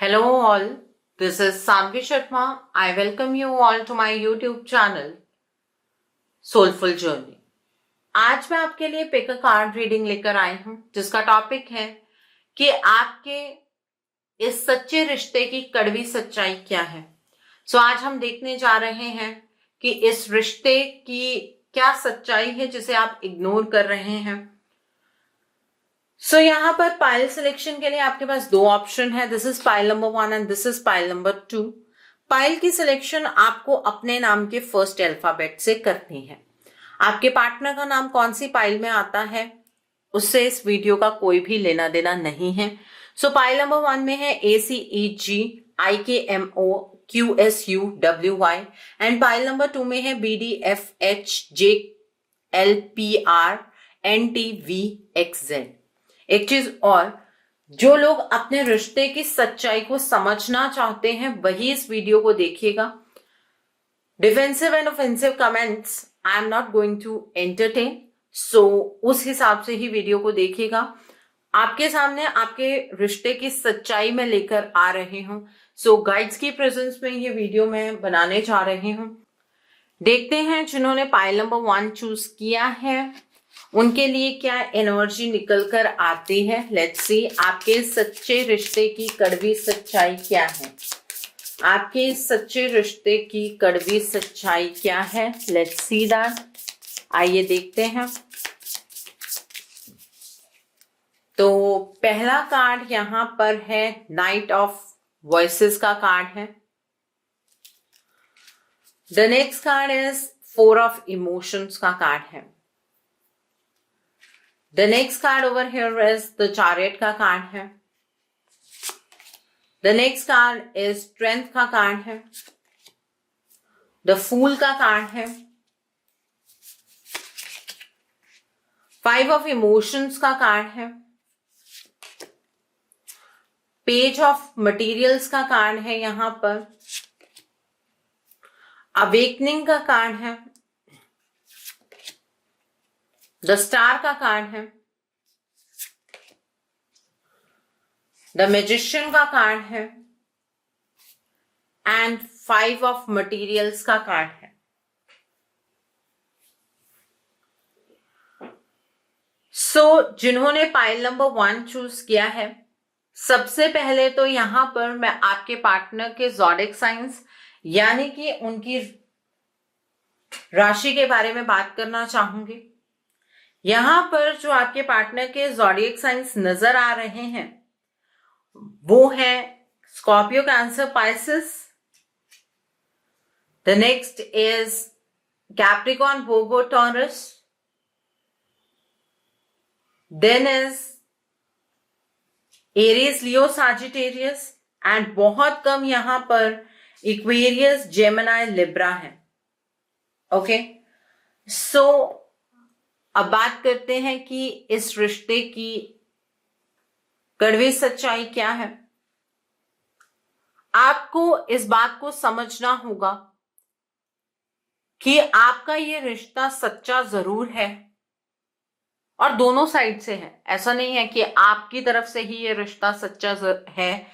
Hello all, this is Sanvi Sharma. I welcome you all to my YouTube channel Soulful Journey. आज मैं आपके लिए pick a card reading लेकर आई हूं जिसका टॉपिक है कि आपके इस सच्चे रिश्ते की कड़वी सच्चाई क्या है। आज हम देखने जा रहे हैं कि इस रिश्ते की क्या सच्चाई है जिसे आप इग्नोर कर रहे हैं। यहाँ पर पाइल सिलेक्शन के लिए आपके पास दो ऑप्शन है। This is pile number 1 and this is pile number 2। Pile की सिलेक्शन आपको अपने नाम के फर्स्ट अल्फाबेट से करनी है। आपके पार्टनर का नाम कौन सी पाइल में आता है उससे इस वीडियो का कोई भी लेना देना नहीं है। पाइल नंबर 1 में है ACEG IKMOQSUWY and pile number 2 में है BDFHJLPRNTVXZ। एक चीज और, जो लोग अपने रिश्ते की सच्चाई को समझना चाहते हैं वही इस वीडियो को देखिएगा। Defensive and offensive comments I am not going to entertain, उस हिसाब से ही वीडियो को देखिएगा। आपके सामने आपके रिश्ते की सच्चाई में लेकर आ रही हूं। गाइड्स की प्रेजेंस में ये वीडियो मैं बनाने जा रही हूं। देखते हैं जिन्होंने पाइल नंबर 1 चूज किया है उनके लिए क्या एनर्जी निकल कर आती है। लेट्स सी आपके सच्चे रिश्ते की कड़वी सच्चाई क्या है। आपके सच्चे रिश्ते की कड़वी सच्चाई क्या है। Let's see that. आइए देखते हैं। तो पहला कार्ड यहां पर है नाइट ऑफ वॉइसेस का कार्ड है। The next card is 4 of emotions का कार्ड है। The next card over here is the Chariot का कार्ड है। The next card is Strength का कार्ड है। The Fool का कार्ड है। 5 of Emotions का कार्ड है। Page of Materials का कार्ड है यहां पर। Awakening का कार्ड है। द स्टार का कार्ड है। द मैजिशियन का कार्ड है एंड 5 ऑफ मटेरियल्स का कार्ड है। जिन्होंने पाइल नंबर 1 चूज किया है, सबसे पहले तो यहां पर मैं आपके पार्टनर के ज़ोडिएक साइंस यानी कि उनकी राशि के बारे में बात करना चाहूंगी। यहां पर जो आपके पार्टनर के ज़ोडिएक साइंस नजर आ रहे हैं वो है Scorpio, Cancer, Pisces. The next is Capricorn, Virgo, Taurus. Then is Aries, Leo, Sagittarius and बहुत कम यहां पर इक्वेरियस, जेमिनी, लिब्रा है। ओके, अब बात करते हैं कि इस रिश्ते की कड़वी सच्चाई क्या है। आपको इस बात को समझना होगा कि आपका ये रिश्ता सच्चा जरूर है और दोनों साइड से है। ऐसा नहीं है कि आपकी तरफ से ही ये रिश्ता सच्चा है,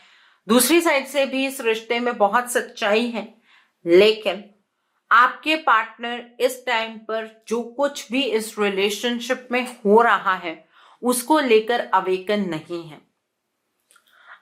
दूसरी साइड से भी इस रिश्ते में बहुत सच्चाई है। लेकिन आपके पार्टनर इस टाइम पर जो कुछ भी इस रिलेशनशिप में हो रहा है उसको लेकर अवेकन नहीं है।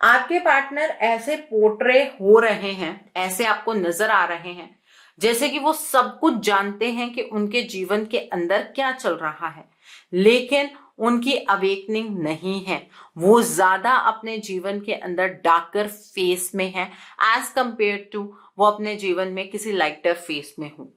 आपके पार्टनर ऐसे पोर्ट्रे हो रहे हैं, ऐसे आपको नजर आ रहे हैं जैसे कि वो सब कुछ जानते हैं कि उनके जीवन के अंदर क्या चल रहा है, लेकिन उनकी अवेकनिंग नहीं है। वो ज्यादा अपने जीवन के अंदर डार्कर फेस में है एज कंपेयर टू वो अपने जीवन में किसी लाइटर फेस में हो।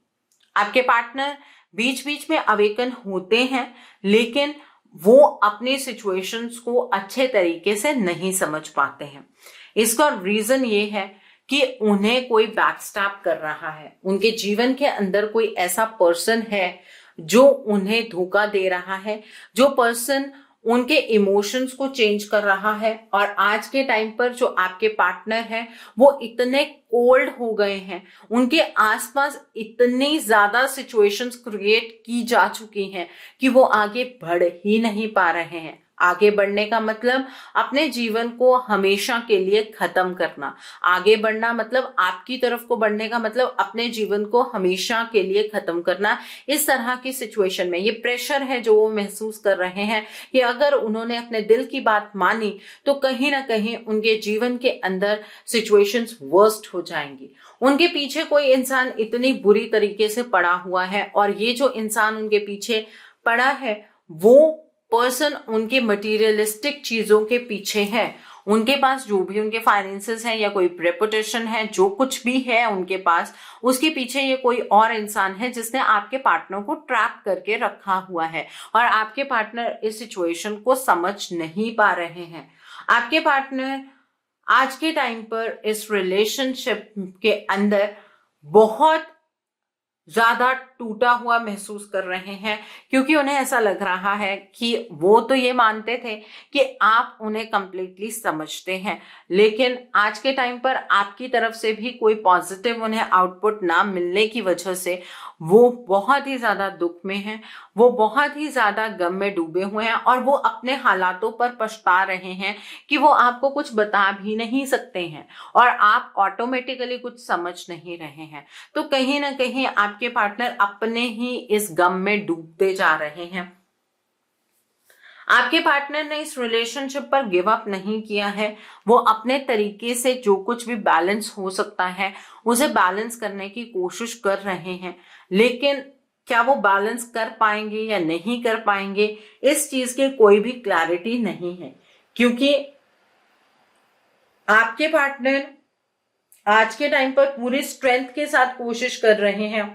आपके पार्टनर बीच बीच में अवेकन होते हैं लेकिन वो अपनी सिचुएशंस को अच्छे तरीके से नहीं समझ पाते हैं। इसका रीजन ये है कि उन्हें कोई बैकस्टैप कर रहा है। उनके जीवन के अंदर कोई ऐसा पर्सन है जो उन्हें धोखा दे रहा है, जो पर्सन उनके इमोशंस को चेंज कर रहा है। और आज के टाइम पर जो आपके पार्टनर है वो इतने कोल्ड हो गए हैं, उनके आसपास इतनी ज्यादा सिचुएशंस क्रिएट की जा चुकी हैं कि वो आगे बढ़ ही नहीं पा रहे हैं। आगे बढ़ने का मतलब अपने जीवन को हमेशा के लिए खत्म करना। आगे बढ़ना मतलब आपकी तरफ को बढ़ने का मतलब अपने जीवन को हमेशा के लिए खत्म करना। इस तरह की सिचुएशन में ये प्रेशर है जो वो महसूस कर रहे हैं कि अगर उन्होंने अपने दिल की बात मानी तो कहीं ना कहीं उनके जीवन के अंदर सिचुएशंस वर्स्ट हो जाएंगी। उनके पीछे कोई इंसान इतनी बुरी तरीके से पड़ा हुआ है और ये जो इंसान उनके पीछे पड़ा है वो पर्सन उनके मटेरियलिस्टिक चीजों के पीछे है। उनके पास जो भी उनके फाइनेंसेस हैं या कोई रेपुटेशन है, जो कुछ भी है उनके पास, उसके पीछे ये कोई और इंसान है जिसने आपके पार्टनर को ट्रैप करके रखा हुआ है और आपके पार्टनर इस सिचुएशन को समझ नहीं पा रहे हैं। आपके पार्टनर आज के टाइम पर इस रिलेशनशिप के अंदर बहुत ज्यादा टूटा हुआ महसूस कर रहे हैं क्योंकि उन्हें ऐसा लग रहा है कि वो तो ये मानते थे कि आप उन्हें कंप्लीटली समझते हैं, लेकिन आज के टाइम पर आपकी तरफ से भी कोई पॉजिटिव उन्हें आउटपुट ना मिलने की वजह से वो बहुत ही ज्यादा दुख में हैं, वो बहुत ही ज्यादा गम में डूबे हुए हैं और वो अपने हालातों पर पछता रहे हैं कि वो आपको कुछ बता भी नहीं सकते हैं और आप ऑटोमेटिकली कुछ समझ नहीं रहे हैं। तो कहीं ना कहीं आपके पार्टनर अपने ही इस गम में डूबते जा रहे हैं। आपके पार्टनर ने इस रिलेशनशिप पर गिव अप नहीं किया है, वो अपने तरीके से जो कुछ भी बैलेंस हो सकता है उसे बैलेंस करने की कोशिश कर रहे हैं, लेकिन क्या वो बैलेंस कर पाएंगे या नहीं कर पाएंगे इस चीज की कोई भी क्लैरिटी नहीं है, क्योंकि आपके पार्टनर आज के टाइम पर पूरी स्ट्रेंथ के साथ कोशिश कर रहे हैं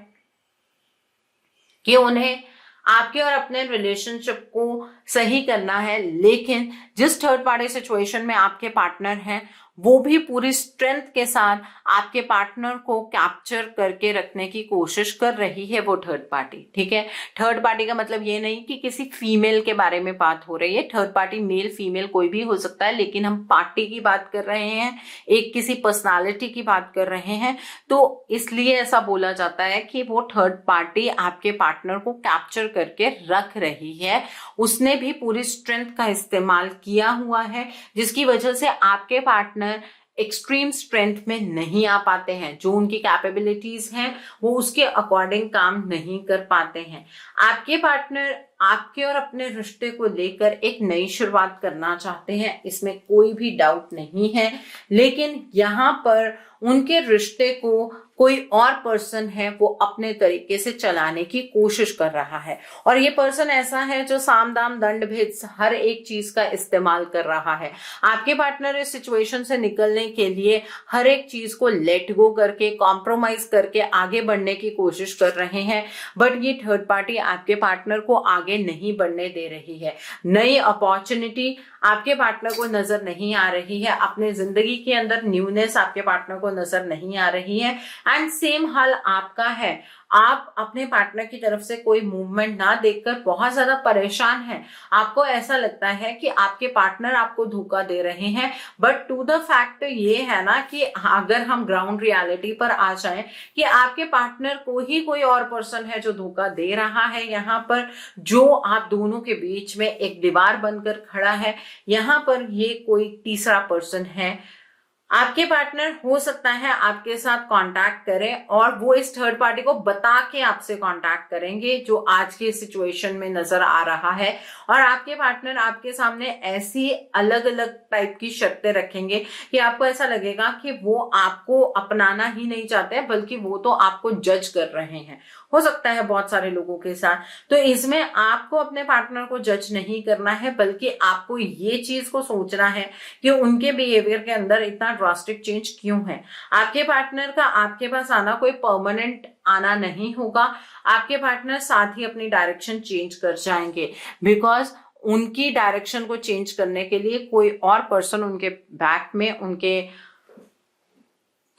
कि उन्हें आपके और अपने रिलेशनशिप को सही करना है, लेकिन जिस थर्ड पार्टी सिचुएशन में आपके पार्टनर हैं वो भी पूरी स्ट्रेंथ के साथ आपके पार्टनर को कैप्चर करके रखने की कोशिश कर रही है वो थर्ड पार्टी। ठीक है, थर्ड पार्टी का मतलब ये नहीं कि किसी फीमेल के बारे में बात हो रही है, थर्ड पार्टी मेल फीमेल कोई भी हो सकता है, लेकिन हम पार्टी की बात कर रहे हैं, एक किसी पर्सनालिटी की बात कर रहे हैं, तो इसलिए ऐसा बोला जाता है कि वो थर्ड पार्टी आपके पार्टनर को कैप्चर करके रख रही है। उसने भी पूरी स्ट्रेंथ का इस्तेमाल किया हुआ है जिसकी वजह से आपके पार्टनर एक्सट्रीम स्ट्रेंथ में नहीं आ पाते हैं, जो उनकी कैपेबिलिटीज हैं वो उसके अकॉर्डिंग काम नहीं कर पाते हैं। आपके पार्टनर आपके और अपने रिश्ते को लेकर एक नई शुरुआत करना चाहते हैं, इसमें कोई भी डाउट नहीं है, लेकिन यहाँ पर उनके रिश्ते को कोई और पर्सन है वो अपने तरीके से चलाने की कोशिश कर रहा है और ये पर्सन ऐसा है जो साम दाम दंड भेद हर एक चीज का इस्तेमाल कर रहा है। आपके पार्टनर इस सिचुएशन से निकलने के लिए हर एक चीज को लेट गो करके कॉम्प्रोमाइज करके आगे बढ़ने की कोशिश कर रहे हैं, बट ये थर्ड पार्टी आपके पार्टनर को आगे नहीं बढ़ने दे रही है। नई अपॉर्चुनिटी आपके पार्टनर को नजर नहीं आ रही है, अपने जिंदगी के अंदर न्यूनेस आपके पार्टनर को नजर नहीं आ रही है एंड सेम हाल आपका है। आप अपने पार्टनर की तरफ से कोई मूवमेंट ना देखकर बहुत ज्यादा परेशान हैं। आपको ऐसा लगता है कि आपके पार्टनर आपको धोखा दे रहे हैं, बट टू द फैक्ट ये है ना कि अगर हम ग्राउंड रियलिटी पर आ जाएं कि आपके पार्टनर को ही कोई और पर्सन है जो धोखा दे रहा है, यहाँ पर जो आप दोनों के बीच में एक दीवार बनकर खड़ा है, यहाँ पर ये कोई तीसरा पर्सन है। आपके पार्टनर हो सकता है आपके साथ कांटेक्ट करें और वो इस थर्ड पार्टी को बता के आपसे कांटेक्ट करेंगे जो आज की सिचुएशन में नजर आ रहा है, और आपके पार्टनर आपके सामने ऐसी अलग अलग टाइप की शर्तें रखेंगे कि आपको ऐसा लगेगा कि वो आपको अपनाना ही नहीं चाहते बल्कि वो तो आपको जज कर रहे हैं। हो सकता है बहुत सारे लोगों के साथ, तो इसमें आपको अपने पार्टनर को जज नहीं करना है बल्कि आपको ये चीज को सोचना है कि उनके बिहेवियर के अंदर इतना ड्रास्टिक चेंज क्यों है। आपके पार्टनर का आपके पास आना कोई परमानेंट आना नहीं होगा, आपके पार्टनर साथ ही अपनी डायरेक्शन चेंज कर जाएंगे, बिकॉज उनकी डायरेक्शन को चेंज करने के लिए कोई और पर्सन उनके बैक में, उनके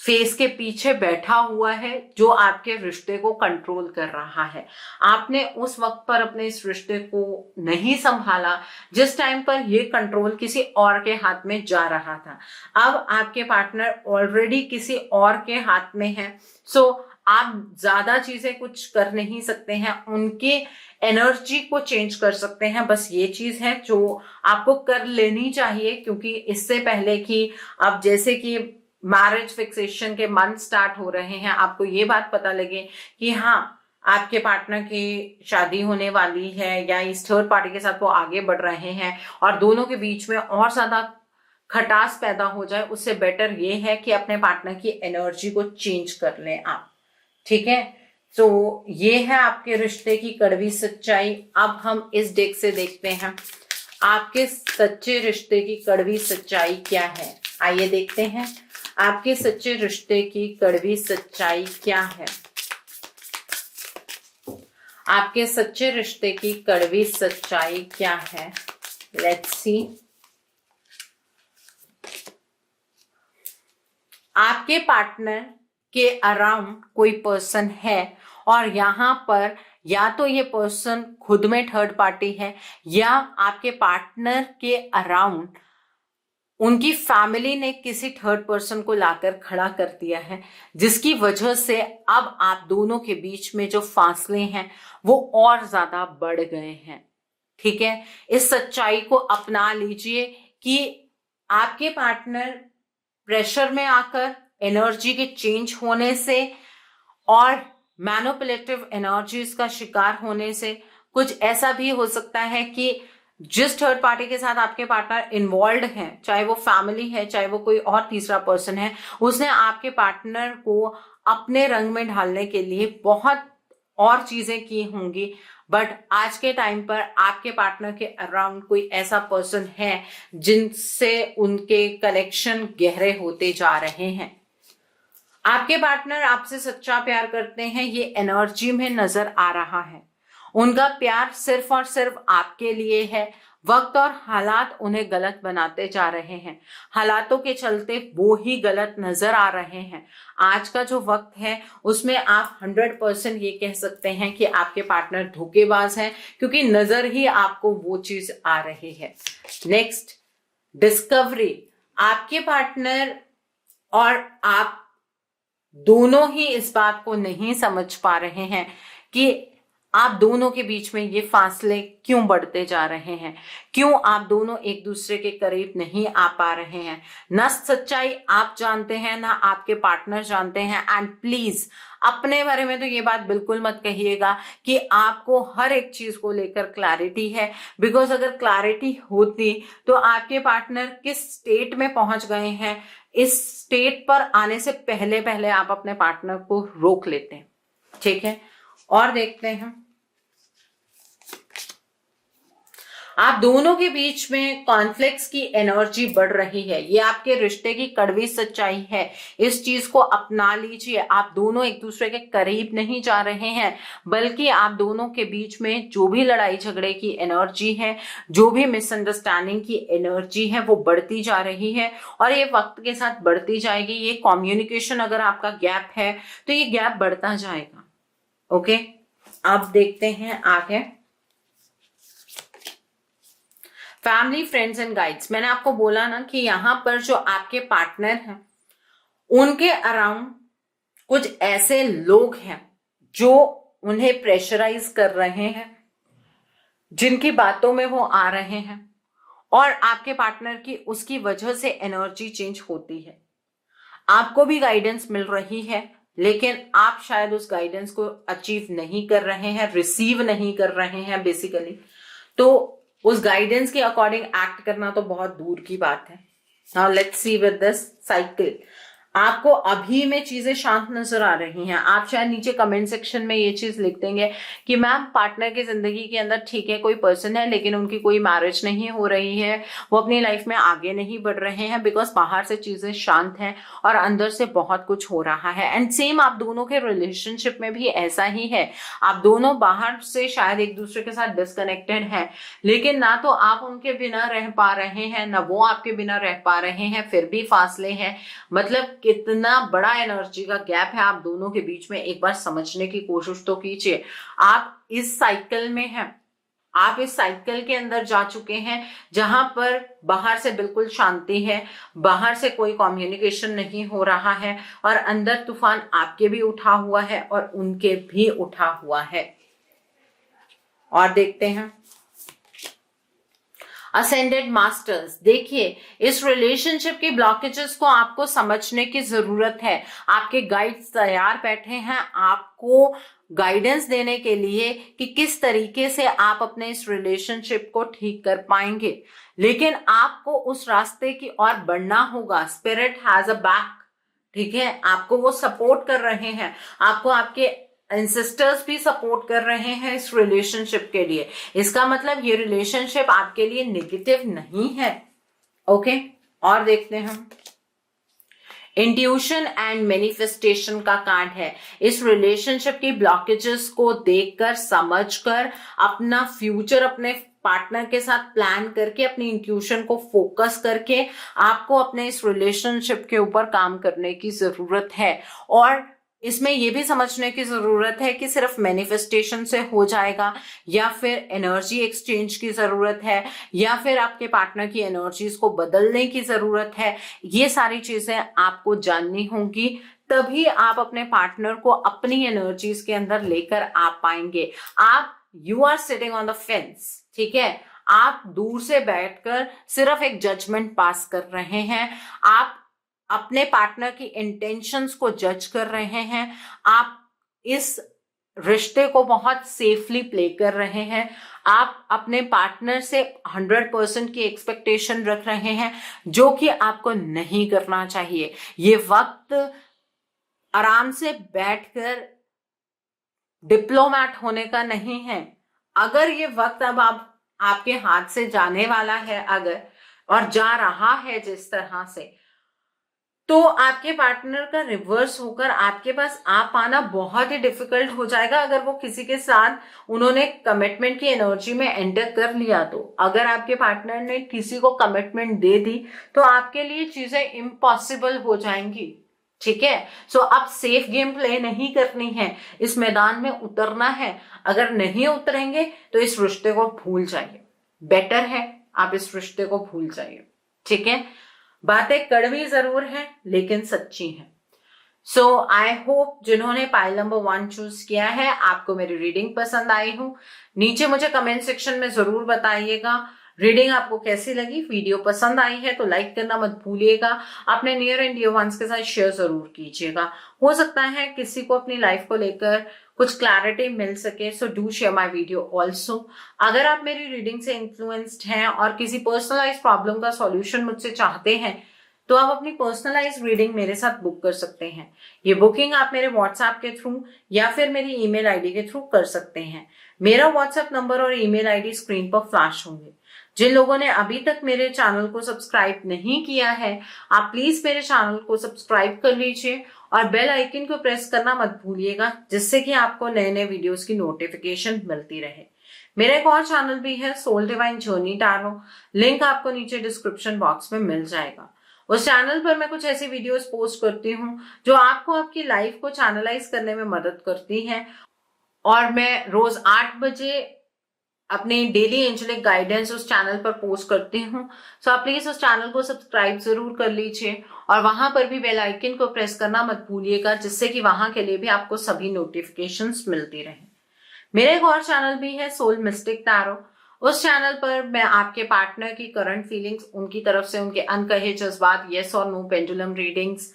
फेस के पीछे बैठा हुआ है जो आपके रिश्ते को कंट्रोल कर रहा है। आपने उस वक्त पर अपने इस रिश्ते को नहीं संभाला जिस टाइम पर ये कंट्रोल किसी और के हाथ में जा रहा था। अब आपके पार्टनर ऑलरेडी किसी और के हाथ में है, सो आप ज्यादा चीजें कुछ कर नहीं सकते हैं, उनके एनर्जी को चेंज कर सकते हैं। बस ये चीज है जो आपको कर लेनी चाहिए, क्योंकि इससे पहले कि अब जैसे कि मैरिज फिक्सेशन के मंथ स्टार्ट हो रहे हैं, आपको ये बात पता लगे कि हाँ आपके पार्टनर की शादी होने वाली है या इस थर्ड पार्टी के साथ वो आगे बढ़ रहे हैं और दोनों के बीच में और ज्यादा खटास पैदा हो जाए, उससे बेटर ये है कि अपने पार्टनर की एनर्जी को चेंज कर लें आप। ठीक है, तो ये है आपके रिश्ते की कड़वी सच्चाई। अब हम इस डेक से देखते हैं आपके सच्चे रिश्ते की कड़वी सच्चाई क्या है। आइए देखते हैं आपके सच्चे रिश्ते की कड़वी सच्चाई क्या है। आपके सच्चे रिश्ते की कड़वी सच्चाई क्या है, लेट्स सी। आपके पार्टनर के अराउंड कोई पर्सन है और यहाँ पर या तो ये पर्सन खुद में थर्ड पार्टी है या आपके पार्टनर के अराउंड उनकी फैमिली ने किसी थर्ड पर्सन को लाकर खड़ा कर दिया है, जिसकी वजह से अब आप दोनों के बीच में जो फासले हैं वो और ज्यादा बढ़ गए हैं। ठीक है, इस सच्चाई को अपना लीजिए कि आपके पार्टनर प्रेशर में आकर एनर्जी के चेंज होने से और मैनिपुलेटिव एनर्जीज का शिकार होने से कुछ ऐसा भी हो सकता है कि जिस थर्ड पार्टी के साथ आपके पार्टनर इन्वॉल्व है, चाहे वो फैमिली है चाहे वो कोई और तीसरा पर्सन है, उसने आपके पार्टनर को अपने रंग में ढालने के लिए बहुत और चीजें की होंगी, बट आज के टाइम पर आपके पार्टनर के अराउंड कोई ऐसा पर्सन है जिनसे उनके कनेक्शन गहरे होते जा रहे हैं। आपके पार्टनर आपसे सच्चा प्यार करते हैं, ये एनर्जी में नजर आ रहा है। उनका प्यार सिर्फ और सिर्फ आपके लिए है। वक्त और हालात उन्हें गलत बनाते जा रहे हैं, हालातों के चलते वो ही गलत नजर आ रहे हैं। आज का जो वक्त है उसमें आप 100% ये कह सकते हैं कि आपके पार्टनर धोखेबाज हैं, क्योंकि नजर ही आपको वो चीज आ रही है। Next, discovery. आपके पार्टनर और आप दोनों ही इस बात को नहीं समझ पा रहे हैं कि आप दोनों के बीच में ये फासले क्यों बढ़ते जा रहे हैं, क्यों आप दोनों एक दूसरे के करीब नहीं आ पा रहे हैं। ना सच्चाई आप जानते हैं ना आपके पार्टनर जानते हैं। एंड प्लीज अपने बारे में तो ये बात बिल्कुल मत कहिएगा कि आपको हर एक चीज को लेकर क्लैरिटी है, बिकॉज अगर क्लैरिटी होती तो आपके पार्टनर किस स्टेट में पहुंच गए हैं, इस स्टेट पर आने से पहले पहले आप अपने पार्टनर को रोक लेते। ठीक है, और देखते हैं आप दोनों के बीच में कॉन्फ्लिक्ट्स की एनर्जी बढ़ रही है। ये आपके रिश्ते की कड़वी सच्चाई है, इस चीज को अपना लीजिए। आप दोनों एक दूसरे के करीब नहीं जा रहे हैं, बल्कि आप दोनों के बीच में जो भी लड़ाई झगड़े की एनर्जी है, जो भी मिसअंडरस्टैंडिंग की एनर्जी है, वो बढ़ती जा रही है और ये वक्त के साथ बढ़ती जाएगी। ये कम्युनिकेशन अगर आपका गैप है तो ये गैप बढ़ता जाएगा। ओके, अब देखते हैं आगे फैमिली, फ्रेंड्स एंड गाइड्स। मैंने आपको बोला ना कि यहां पर जो आपके पार्टनर हैं उनके अराउंड कुछ ऐसे लोग हैं जो उन्हें प्रेशराइज कर रहे हैं, जिनकी बातों में वो आ रहे हैं और आपके पार्टनर की उसकी वजह से एनर्जी चेंज होती है। आपको भी गाइडेंस मिल रही है, लेकिन आप शायद उस गाइडेंस को अचीव नहीं कर रहे हैं, रिसीव नहीं कर रहे हैं बेसिकली। तो उस गाइडेंस के अकॉर्डिंग एक्ट करना तो बहुत दूर की बात है। Now let's see with this cycle. आपको अभी में चीजें शांत नजर आ रही हैं। आप शायद नीचे कमेंट सेक्शन में ये चीज लिख देंगे कि मैम पार्टनर की जिंदगी के अंदर ठीक है कोई पर्सन है, लेकिन उनकी कोई मैरिज नहीं हो रही है, वो अपनी लाइफ में आगे नहीं बढ़ रहे हैं, बिकॉज बाहर से चीजें शांत हैं और अंदर से बहुत कुछ हो रहा है। एंड सेम आप दोनों के रिलेशनशिप में भी ऐसा ही है। आप दोनों बाहर से शायद एक दूसरे के साथ डिस्कनेक्टेड हैं, लेकिन ना तो आप उनके बिना रह पा रहे हैं ना वो आपके बिना रह पा रहे हैं, फिर भी फासले हैं। मतलब कितना बड़ा एनर्जी का गैप है आप दोनों के बीच में, एक बार समझने की कोशिश तो कीजिए। आप इस साइकिल में हैं आप इस साइकिल के अंदर जा चुके हैं जहां पर बाहर से बिल्कुल शांति है, बाहर से कोई कम्युनिकेशन नहीं हो रहा है और अंदर तूफान आपके भी उठा हुआ है और उनके भी उठा हुआ है। और देखते हैं असेंडेड मास्टर्स। देखिए, इस रिलेशनशिप की ब्लॉकेजेस को आपको समझने की जरूरत है। आपके गाइड्स तैयार बैठे हैं आपको गाइडेंस देने के लिए कि किस तरीके से आप अपने इस रिलेशनशिप को ठीक कर पाएंगे, लेकिन आपको उस रास्ते की ओर बढ़ना होगा। स्पिरिट हैज अ बैक, ठीक है, आपको वो सपोर्ट कर रहे हैं, आपको आपके एंसेस्टर्स भी सपोर्ट कर रहे हैं इस रिलेशनशिप के लिए। इसका मतलब ये रिलेशनशिप आपके लिए नेगेटिव नहीं है। ओके, और देखते हैं हम इंट्यूशन एंड मैनिफेस्टेशन का कार्ड है। इस रिलेशनशिप की ब्लॉकेजेस को देखकर, समझकर, अपना फ्यूचर अपने पार्टनर के साथ प्लान करके, अपनी इंट्यूशन को फोकस करके आपको अपने इस रिलेशनशिप के ऊपर काम करने की जरूरत है। और इसमें यह भी समझने की जरूरत है कि सिर्फ मैनिफेस्टेशन से हो जाएगा या फिर एनर्जी एक्सचेंज की जरूरत है या फिर आपके पार्टनर की एनर्जीज को बदलने की जरूरत है। ये सारी चीजें आपको जाननी होंगी, तभी आप अपने पार्टनर को अपनी एनर्जीज के अंदर लेकर आ पाएंगे। You are sitting on the fence, ठीक है, आप दूर से बैठकर सिर्फ एक जजमेंट पास कर रहे हैं। आप अपने पार्टनर की इंटेंशंस को जज कर रहे हैं। आप इस रिश्ते को बहुत सेफली प्ले कर रहे हैं। आप अपने पार्टनर से 100% की एक्सपेक्टेशन रख रहे हैं, जो कि आपको नहीं करना चाहिए। ये वक्त आराम से बैठकर डिप्लोमैट होने का नहीं है। अगर ये वक्त अब आपके हाथ से जाने वाला है अगर, और जा रहा है जिस तरह से, तो आपके पार्टनर का रिवर्स होकर आपके पास आ पाना बहुत ही डिफिकल्ट हो जाएगा। अगर वो किसी के साथ उन्होंने कमिटमेंट की एनर्जी में एंटर कर लिया, तो अगर आपके पार्टनर ने किसी को कमिटमेंट दे दी तो आपके लिए चीजें इम्पॉसिबल हो जाएंगी, ठीक है। सो अब सेफ गेम प्ले नहीं करनी है, इस मैदान में उतरना है। अगर नहीं उतरेंगे तो इस रिश्ते को भूल जाइए। बेटर है आप इस रिश्ते को भूल जाइए, ठीक है। बातें कड़वी जरूर है लेकिन सच्ची है। सो आई होप जिन्होंने पाइल नंबर 1 चूज किया है आपको मेरी रीडिंग पसंद आई हो। नीचे मुझे कमेंट सेक्शन में जरूर बताइएगा रीडिंग आपको कैसी लगी। वीडियो पसंद आई है तो लाइक करना मत भूलिएगा। अपने नियर एंड डियर वंस के साथ शेयर जरूर कीजिएगा। हो सकता है किसी को अपनी लाइफ को लेकर कुछ क्लैरिटी मिल सके, so do share my video also. अगर आप मेरी रीडिंग से इन्फ्लुएंस्ड हैं और किसी पर्सनलाइज प्रॉब्लम का सॉल्यूशन मुझसे चाहते हैं तो आप अपनी पर्सनलाइज रीडिंग मेरे साथ बुक कर सकते हैं। ये बुकिंग आप मेरे व्हाट्सएप के थ्रू या फिर मेरी ईमेल आईडी के थ्रू कर सकते हैं। मेरा व्हाट्सएप नंबर और ईमेल आईडी स्क्रीन पर फ्लैश होंगे। जिन लोगों ने अभी तक मेरे चैनल को सब्सक्राइब नहीं किया है, आप प्लीज मेरे चैनल को सब्सक्राइब कर लीजिए और बेल आइकन को प्रेस करना मत भूलिएगा, जिससे कि आपको नए नए वीडियोस की नोटिफिकेशन मिलती रहे। मेरा एक और चैनल भी है, soul divine journey tarot, link आपको नीचे डिस्क्रिप्शन बॉक्स में मिल जाएगा। उस चैनल पर मैं कुछ ऐसी वीडियोस पोस्ट करती हूँ जो आपको आपकी लाइफ को चैनलाइज करने में मदद करती हैं, और मैं रोज 8 बजे अपनी डेली एंजेलिक गाइडेंस उस चैनल पर पोस्ट करती हूँ। सो आप प्लीज उस चैनल को सब्सक्राइब जरूर कर लीजिए और वहां पर भी बेल आइकन को प्रेस करना मत भूलिएगा, जिससे कि वहां के लिए भी आपको सभी नोटिफिकेशंस मिलती रहे। मेरा एक और चैनल भी है, सोल मिस्टिक टैरो। उस चैनल पर मैं आपके पार्टनर की करंट फीलिंग्स, उनकी तरफ से उनके अनकहे जज्बात, येस और नो पेंडुलम रीडिंग्स,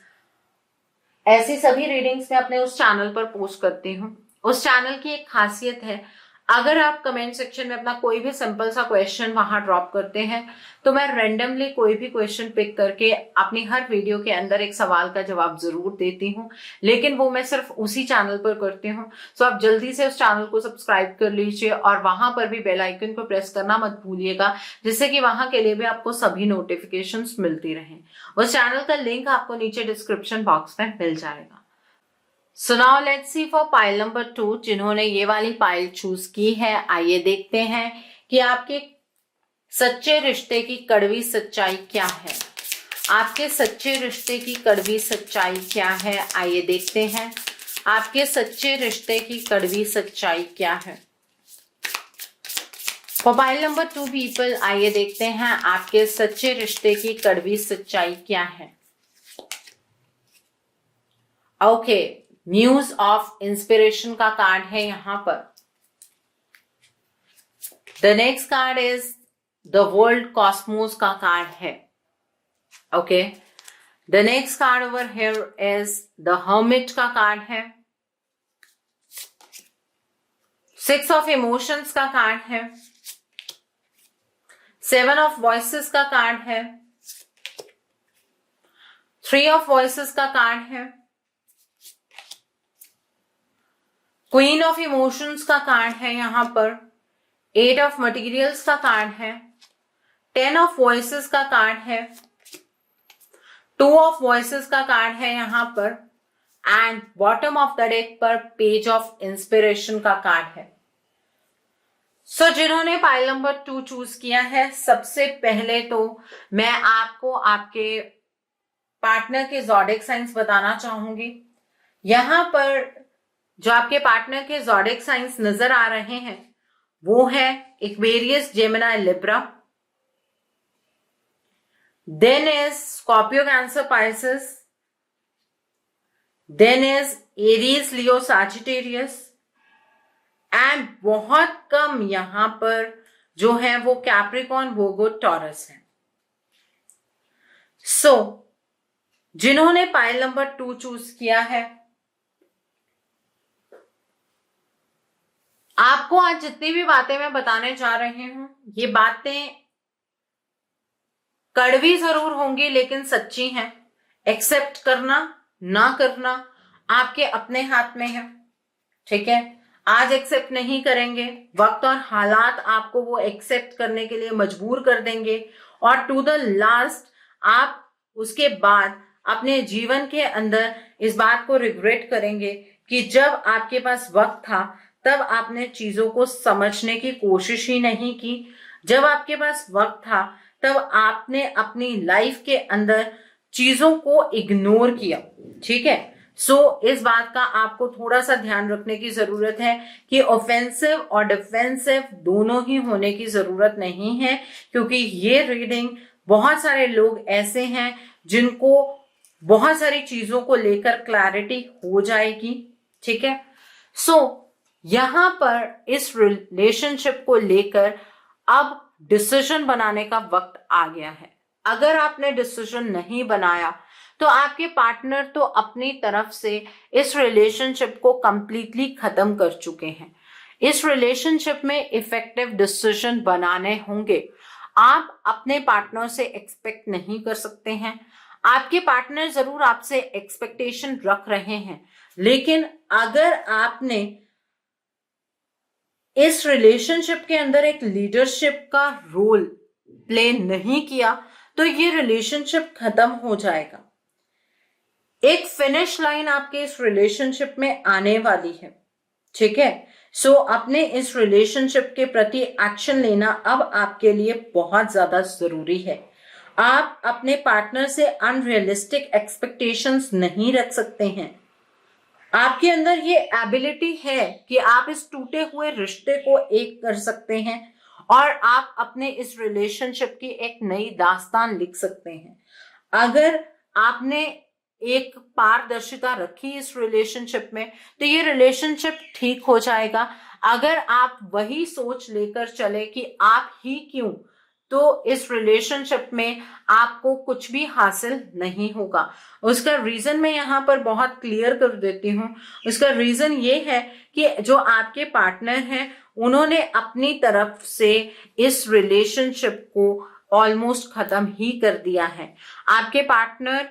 ऐसी सभी रीडिंग्स मैं अपने उस चैनल पर पोस्ट करती हूँ। उस चैनल की एक खासियत है, अगर आप कमेंट सेक्शन में अपना कोई भी सिंपल सा क्वेश्चन वहां ड्रॉप करते हैं तो मैं रैंडमली कोई भी क्वेश्चन पिक करके अपनी हर वीडियो के अंदर एक सवाल का जवाब जरूर देती हूँ, लेकिन वो मैं सिर्फ उसी चैनल पर करती हूँ। सो आप जल्दी से उस चैनल को सब्सक्राइब कर लीजिए और वहां पर भी बेल आइकन को प्रेस करना मत भूलिएगा, जिससे कि वहां के लिए भी आपको सभी नोटिफिकेशंस मिलती रहे। उस चैनल का लिंक आपको नीचे डिस्क्रिप्शन बॉक्स में मिल जाएगा। So now let's see for pile number 2, जिन्होंने ये वाली पाइल चूज की है। आइए देखते हैं कि आपके सच्चे रिश्ते की कड़वी सच्चाई क्या है। आपके सच्चे रिश्ते की कड़वी सच्चाई क्या है, आइए देखते हैं आपके सच्चे रिश्ते की कड़वी सच्चाई क्या है। फॉर पाइल नंबर 2 पीपल, आइए देखते हैं आपके सच्चे रिश्ते की कड़वी सच्चाई क्या है। ओके, न्यूज ऑफ इंस्पिरेशन का कार्ड है यहां पर। The next card is the world Cosmos का कार्ड है। Okay, the next card over here is the hermit का कार्ड है। 6 ऑफ इमोशंस का कार्ड है। 7 ऑफ वॉइसेस का कार्ड है। 3 ऑफ वॉइसेस का कार्ड है। क्वीन ऑफ इमोशंस का कार्ड है यहां पर। 8 ऑफ मटीरियल्स का कार्ड है। 10 ऑफ वॉइसेस का कार्ड है। 2 ऑफ वॉइसेस का कार्ड है यहां पर। And bottom of the deck पर पेज ऑफ इंस्पिरेशन का कार्ड है। सो जिन्होंने पाइल नंबर 2 चूज किया है, सबसे पहले तो मैं आपको आपके पार्टनर के ज़ोडिएक साइंस बताना चाहूंगी। यहां पर जो आपके पार्टनर के ज़ोडिएक साइंस नजर आ रहे हैं वो है Aquarius, Gemini, Libra, then is Scorpio, Cancer, Pisces, then is Aries, Leo, Sagittarius, and बहुत कम यहां पर जो है वो कैप्रिकॉर्न, वर्गो, टॉरस है। सो जिन्होंने पाइल नंबर 2 चूज किया है, आपको आज जितनी भी बातें मैं बताने जा रही हूं, ये बातें कड़वी जरूर होंगी लेकिन सच्ची हैं। एक्सेप्ट करना ना करना आपके अपने हाथ में है, ठीक है। आज एक्सेप्ट नहीं करेंगे, वक्त और हालात आपको वो एक्सेप्ट करने के लिए मजबूर कर देंगे और टू द लास्ट आप उसके बाद अपने जीवन के अंदर इस बात को रिग्रेट करेंगे कि जब आपके पास वक्त था तब आपने चीजों को समझने की कोशिश ही नहीं की। जब आपके पास वक्त था तब आपने अपनी लाइफ के अंदर चीजों को इग्नोर किया, ठीक है। सो इस बात का आपको थोड़ा सा ध्यान रखने की जरूरत है कि ऑफेंसिव और डिफेंसिव दोनों ही होने की जरूरत नहीं है, क्योंकि ये रीडिंग बहुत सारे लोग ऐसे हैं जिनको बहुत सारी चीजों को लेकर क्लैरिटी हो जाएगी, ठीक है। सो यहां पर इस रिलेशनशिप को लेकर अब डिसीजन बनाने का वक्त आ गया है। अगर आपने डिसीजन नहीं बनाया तो आपके पार्टनर तो अपनी तरफ से इस रिलेशनशिप को कंप्लीटली खत्म कर चुके हैं। इस रिलेशनशिप में इफेक्टिव डिसीजन बनाने होंगे। आप अपने पार्टनर से एक्सपेक्ट नहीं कर सकते हैं। आपके पार्टनर जरूर आपसे एक्सपेक्टेशन रख रहे हैं, लेकिन अगर आपने इस रिलेशनशिप के अंदर एक लीडरशिप का रोल प्ले नहीं किया तो ये रिलेशनशिप खत्म हो जाएगा। एक फिनिश लाइन आपके इस रिलेशनशिप में आने वाली है, ठीक है। सो अपने इस रिलेशनशिप के प्रति एक्शन लेना अब आपके लिए बहुत ज्यादा जरूरी है। आप अपने पार्टनर से अनरियलिस्टिक एक्सपेक्टेशंस नहीं रख सकते हैं। आपके अंदर ये एबिलिटी है कि आप इस टूटे हुए रिश्ते को एक कर सकते हैं और आप अपने इस रिलेशनशिप की एक नई दास्तान लिख सकते हैं। अगर आपने एक पारदर्शिता रखी इस रिलेशनशिप में तो ये रिलेशनशिप ठीक हो जाएगा। अगर आप वही सोच लेकर चले कि आप ही क्यों, तो इस रिलेशनशिप में आपको कुछ भी हासिल नहीं होगा। उसका रीजन मैं यहाँ पर बहुत क्लियर कर देती हूँ। उसका रीजन ये है कि जो आपके पार्टनर हैं उन्होंने अपनी तरफ से इस रिलेशनशिप को ऑलमोस्ट खत्म ही कर दिया है। आपके पार्टनर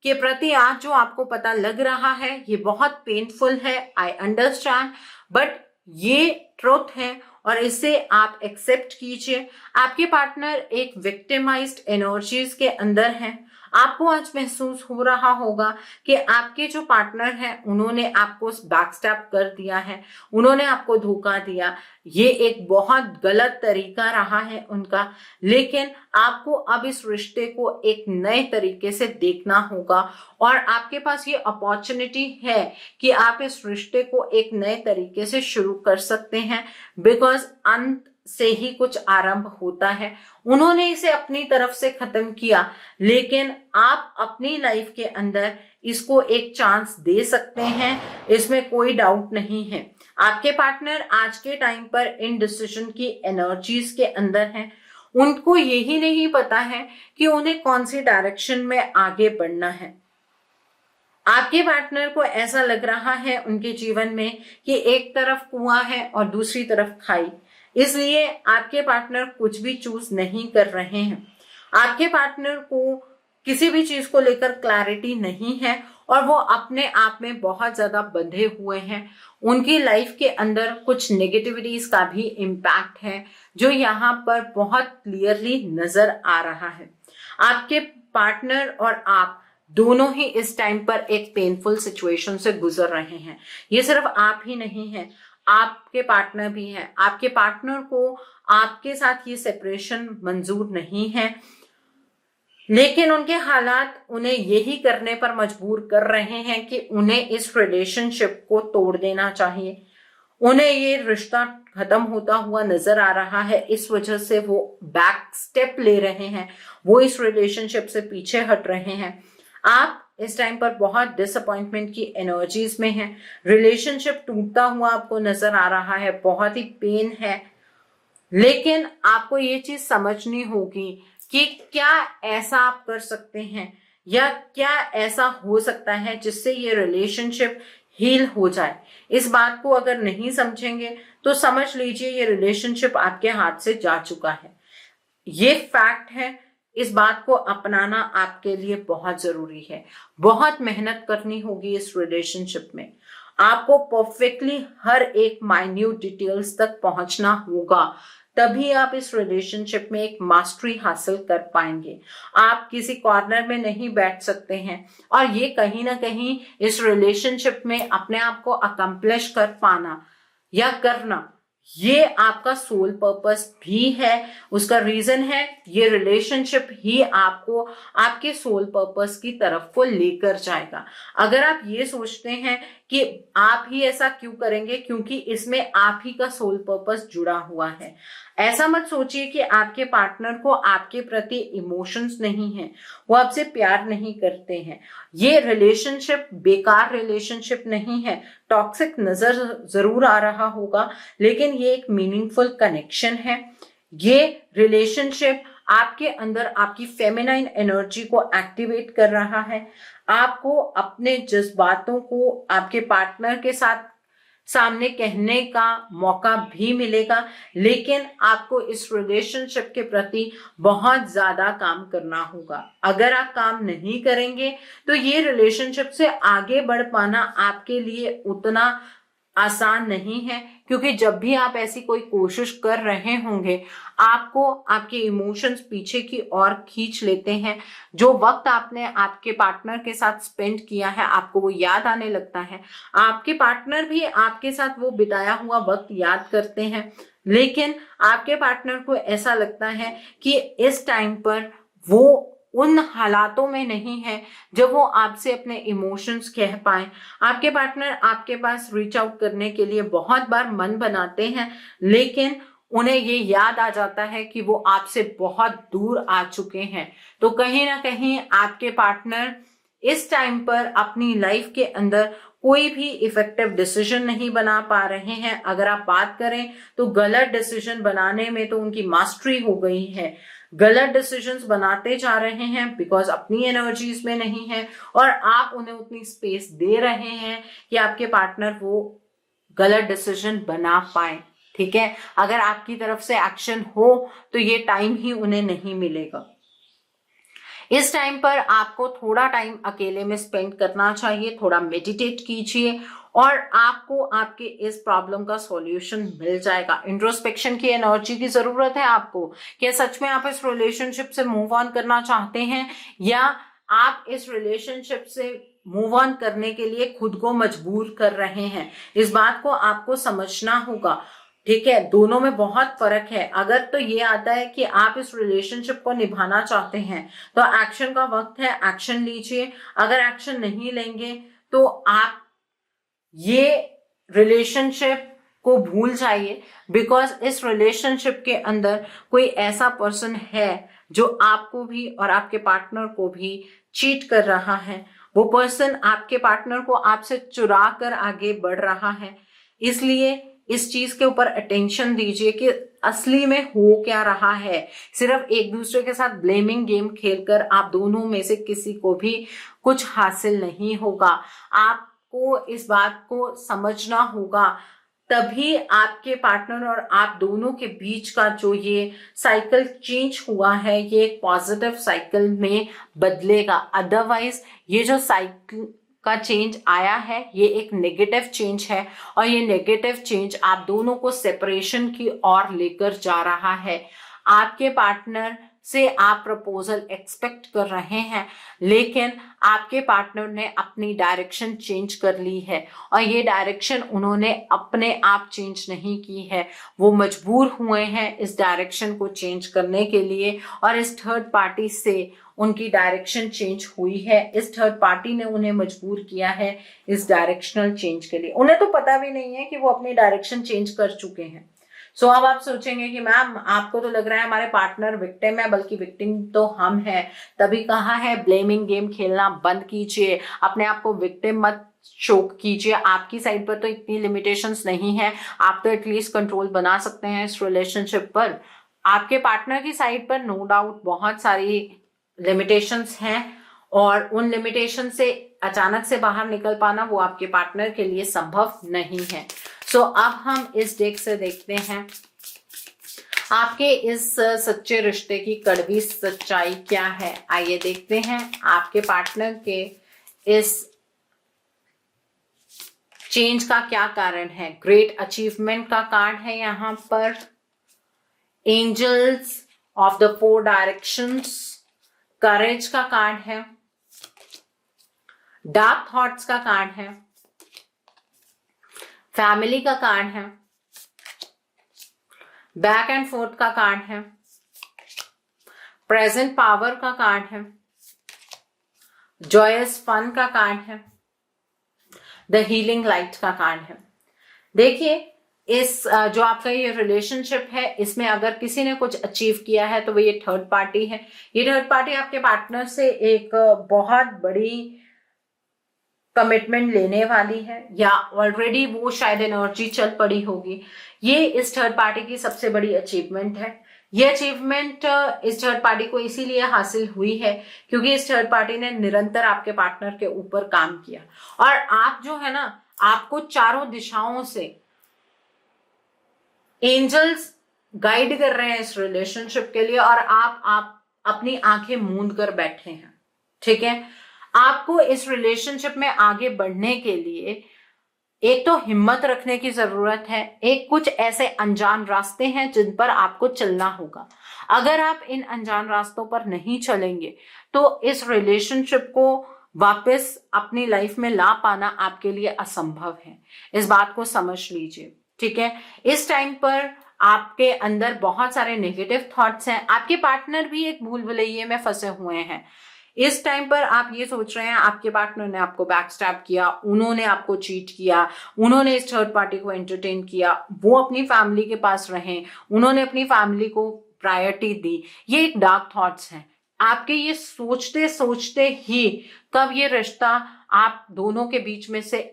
के प्रति आज जो आपको पता लग रहा है ये बहुत पेनफुल है, आई अंडरस्टैंड, बट ये ट्रुथ है और इसे आप एक्सेप्ट कीजिए। आपके पार्टनर एक विक्टिमाइज्ड एनर्जीज के अंदर हैं। आपको आज महसूस हो रहा होगा कि आपके जो पार्टनर हैं उन्होंने आपको बैकस्टैप कर दिया है, उन्होंने आपको धोखा दिया। ये एक बहुत गलत तरीका रहा है उनका, लेकिन आपको अब इस रिश्ते को एक नए तरीके से देखना होगा और आपके पास ये अपॉर्चुनिटी है कि आप इस रिश्ते को एक नए तरीके से शुरू कर सकते हैं। बिकॉज अंत से ही कुछ आरंभ होता है। उन्होंने इसे अपनी तरफ से खत्म किया, लेकिन आप अपनी लाइफ के अंदर इसको एक चांस दे सकते हैं, इसमें कोई डाउट नहीं है। आपके पार्टनर आज के टाइम पर इन डिसीजन की एनर्जीज के अंदर हैं। उनको यही नहीं पता है कि उन्हें कौन सी डायरेक्शन में आगे बढ़ना है। आपके पार्टनर को ऐसा लग रहा है उनके जीवन में कि एक तरफ कुआं है और दूसरी तरफ खाई, इसलिए आपके पार्टनर कुछ भी चूज नहीं कर रहे हैं। आपके पार्टनर को किसी भी चीज को लेकर क्लैरिटी नहीं है और वो अपने आप में बहुत ज्यादा बंधे हुए हैं। उनकी लाइफ के अंदर कुछ नेगेटिविटीज का भी इम्पैक्ट है जो यहाँ पर बहुत क्लियरली नजर आ रहा है। आपके पार्टनर और आप दोनों ही इस टाइम पर एक पेनफुल सिचुएशन से गुजर रहे हैं। ये सिर्फ आप ही नहीं है, आपके पार्टनर भी हैं। आपके पार्टनर को आपके साथ ये सेपरेशन मंजूर नहीं है, लेकिन उनके हालात उन्हें यही करने पर मजबूर कर रहे हैं कि उन्हें इस रिलेशनशिप को तोड़ देना चाहिए। उन्हें ये रिश्ता खत्म होता हुआ नजर आ रहा है, इस वजह से वो बैक स्टेप ले रहे हैं, वो इस रिलेशनशिप से पीछे हट रहे हैं। आप इस टाइम पर बहुत डिसअपॉइंटमेंट की एनर्जीज में हैं। रिलेशनशिप टूटता हुआ आपको नजर आ रहा है, बहुत ही पेन है, लेकिन आपको ये चीज समझनी होगी कि क्या ऐसा आप कर सकते हैं या क्या ऐसा हो सकता है जिससे ये रिलेशनशिप हील हो जाए। इस बात को अगर नहीं समझेंगे तो समझ लीजिए ये रिलेशनशिप आपके हाथ से जा चुका है। ये फैक्ट है, इस बात को अपनाना आपके लिए बहुत जरूरी है। बहुत मेहनत करनी होगी इस रिलेशनशिप में। आपको परफेक्टली हर एक माइन्यूट डिटेल्स तक पहुंचना होगा, तभी आप इस रिलेशनशिप में एक मास्टरी हासिल कर पाएंगे। आप किसी कॉर्नर में नहीं बैठ सकते हैं और ये कहीं ना कहीं इस रिलेशनशिप में अपने आप को अकम्प्लिश कर पाना या करना, ये आपका सोल पर्पस भी है। उसका रीजन है ये रिलेशनशिप ही आपको आपके सोल पर्पस की तरफ को लेकर जाएगा। अगर आप ये सोचते हैं कि आप ही ऐसा क्यों करेंगे क्योंकि इसमें आप ही का सोल पर्पस जुड़ा हुआ है, ऐसा मत सोचिए कि आपके पार्टनर को आपके प्रति इमोशंस नहीं है, वो आपसे प्यार नहीं करते हैं। ये रिलेशनशिप बेकार रिलेशनशिप नहीं है। टॉक्सिक नजर जरूर आ रहा होगा, लेकिन ये एक मीनिंगफुल कनेक्शन है। ये रिलेशनशिप आपके अंदर आपकी फेमिनाइन एनर्जी को एक्टिवेट कर रहा है। आपको अपने जज्बातों को आपके पार्टनर के साथ सामने कहने का मौका भी मिलेगा, लेकिन आपको इस रिलेशनशिप के प्रति बहुत ज्यादा काम करना होगा। अगर आप काम नहीं करेंगे तो ये रिलेशनशिप से आगे बढ़ पाना आपके लिए उतना आसान नहीं है, क्योंकि जब भी आप ऐसी कोई कोशिश कर रहे होंगे आपको आपके इमोशंस पीछे की ओर खींच लेते हैं। जो वक्त आपने आपके पार्टनर के साथ स्पेंड किया है आपको वो याद आने लगता है। आपके पार्टनर भी आपके साथ वो बिताया हुआ वक्त याद करते हैं, लेकिन आपके पार्टनर को ऐसा लगता है कि इस टाइम पर वो उन हालातों में नहीं है जब वो आपसे अपने इमोशंस कह पाए। आपके पार्टनर आपके पास रीच आउट करने के लिए बहुत बार मन बनाते हैं, लेकिन उन्हें ये याद आ जाता है कि वो आपसे बहुत दूर आ चुके हैं। तो कहीं ना कहीं आपके पार्टनर इस टाइम पर अपनी लाइफ के अंदर कोई भी इफेक्टिव डिसीजन नहीं बना पा रहे हैं। अगर आप बात करें तो गलत डिसीजन बनाने में तो उनकी मास्टरी हो गई है। गलत डिसीजंस बनाते जा रहे हैं बिकॉज अपनी एनर्जीज में नहीं है और आप उन्हें उतनी स्पेस दे रहे हैं कि आपके पार्टनर वो गलत डिसीजन बना पाए। ठीक है, अगर आपकी तरफ से एक्शन हो तो ये टाइम ही उन्हें नहीं मिलेगा। इस टाइम पर आपको थोड़ा टाइम अकेले में स्पेंड करना चाहिए, थोड़ा मेडिटेट कीजिए और आपको आपके इस प्रॉब्लम का सॉल्यूशन मिल जाएगा। इंट्रोस्पेक्शन की एनर्जी की जरूरत है आपको। क्या सच में आप इस रिलेशनशिप से मूव ऑन करना चाहते हैं या आप इस रिलेशनशिप से मूव ऑन करने के लिए खुद को मजबूर कर रहे हैं? इस बात को आपको समझना होगा। ठीक है, दोनों में बहुत फर्क है। अगर तो ये आता है कि आप इस रिलेशनशिप को निभाना चाहते हैं तो एक्शन का वक्त है, एक्शन लीजिए। अगर एक्शन नहीं लेंगे तो आप ये रिलेशनशिप को भूल जाइए, बिकॉज इस रिलेशनशिप के अंदर कोई ऐसा पर्सन है जो आपको भी और आपके पार्टनर को भी चीट कर रहा है। वो पर्सन आपके पार्टनर को आपसे चुरा कर आगे बढ़ रहा है। इसलिए इस चीज के ऊपर अटेंशन दीजिए कि असली में हो क्या रहा है। सिर्फ एक दूसरे के साथ ब्लेमिंग गेम खेलकर आप दोनों में से किसी को भी कुछ हासिल नहीं होगा। आपको इस बात को समझना होगा, तभी आपके पार्टनर और आप दोनों के बीच का जो ये साइकिल चेंज हुआ है ये एक पॉजिटिव साइकिल में बदलेगा। अदरवाइज ये जो साइकिल का चेंज आया है ये एक नेगेटिव चेंज है, और ये नेगेटिव चेंज आप दोनों को सेपरेशन की ओर लेकर जा रहा है। आपके पार्टनर से आप प्रपोजल एक्सपेक्ट कर रहे हैं, लेकिन आपके पार्टनर ने अपनी डायरेक्शन चेंज कर ली है, और ये डायरेक्शन उन्होंने अपने आप चेंज नहीं की है। वो मजबूर हुए हैं इस डायरेक्शन को चेंज करने के लिए, और इस थर्ड पार्टी से उनकी डायरेक्शन चेंज हुई है। इस थर्ड पार्टी ने उन्हें मजबूर किया है इस डायरेक्शनल चेंज के लिए। उन्हें तो पता भी नहीं है कि वो अपनी डायरेक्शन चेंज कर चुके हैं। सो अब आप सोचेंगे कि मैम आपको तो लग रहा है हमारे पार्टनर विक्टिम है, बल्कि विक्टिम तो हम हैं। तभी कहा है ब्लेमिंग गेम खेलना बंद कीजिए, अपने आप को विक्टिम मत शो कीजिए। आपकी साइड पर तो इतनी लिमिटेशंस नहीं है, आप तो एटलीस्ट कंट्रोल बना सकते हैं इस रिलेशनशिप पर। आपके पार्टनर की साइड पर नो डाउट बहुत सारी लिमिटेशंस हैं, और उन लिमिटेशन से अचानक से बाहर निकल पाना वो आपके पार्टनर के लिए संभव नहीं है। सो अब हम इस डेक से देखते हैं आपके इस सच्चे रिश्ते की कड़वी सच्चाई क्या है। आइए देखते हैं आपके पार्टनर के इस चेंज का क्या कारण है। ग्रेट अचीवमेंट का कार्ड है यहाँ पर, एंजल्स ऑफ द 4 डायरेक्शंस, करेज का कार्ड है, डार्क थॉट्स का कार्ड है, फैमिली का कार्ड है, बैक एंड फोर्थ का कार्ड है, प्रेजेंट पावर का कार्ड है, जॉयस फन का कार्ड है, द हीलिंग लाइट का कार्ड है। देखिए इस जो आपका ये रिलेशनशिप है इसमें अगर किसी ने कुछ अचीव किया है तो वो ये थर्ड पार्टी है। ये थर्ड पार्टी आपके पार्टनर से एक बहुत बड़ी कमिटमेंट लेने वाली है, या ऑलरेडी वो शायद एनर्जी चल पड़ी होगी। ये इस थर्ड पार्टी की सबसे बड़ी अचीवमेंट है। ये अचीवमेंट इस थर्ड पार्टी को इसीलिए हासिल हुई है क्योंकि इस थर्ड पार्टी ने निरंतर आपके पार्टनर के ऊपर काम किया, और आप जो है ना, आपको चारों दिशाओं से एंजल्स गाइड कर रहे हैं इस रिलेशनशिप के लिए, और आप अपनी आंखें मूंद कर बैठे हैं। ठीक है, आपको इस रिलेशनशिप में आगे बढ़ने के लिए एक तो हिम्मत रखने की जरूरत है, एक कुछ ऐसे अनजान रास्ते हैं जिन पर आपको चलना होगा। अगर आप इन अनजान रास्तों पर नहीं चलेंगे तो इस रिलेशनशिप को वापस अपनी लाइफ में ला पाना आपके लिए असंभव है। इस बात को समझ लीजिए। ठीक है, इस टाइम पर आपके अंदर बहुत सारे नेगेटिव थॉट्स हैं, आपके पार्टनर भी एक भूल भुलैये में फंसे हुए हैं। इस टाइम पर आप ये सोच रहे हैं आपके पार्टनर ने आपको बैकस्टैब किया, उन्होंने आपको चीट किया, उन्होंने इस थर्ड पार्टी को एंटरटेन किया, वो अपनी फैमिली के पास रहे, उन्होंने अपनी फैमिली को प्रायोरिटी दी। ये एक डार्क थॉट्स हैं आपके। ये सोचते सोचते ही कब ये रिश्ता आप दोनों के बीच में से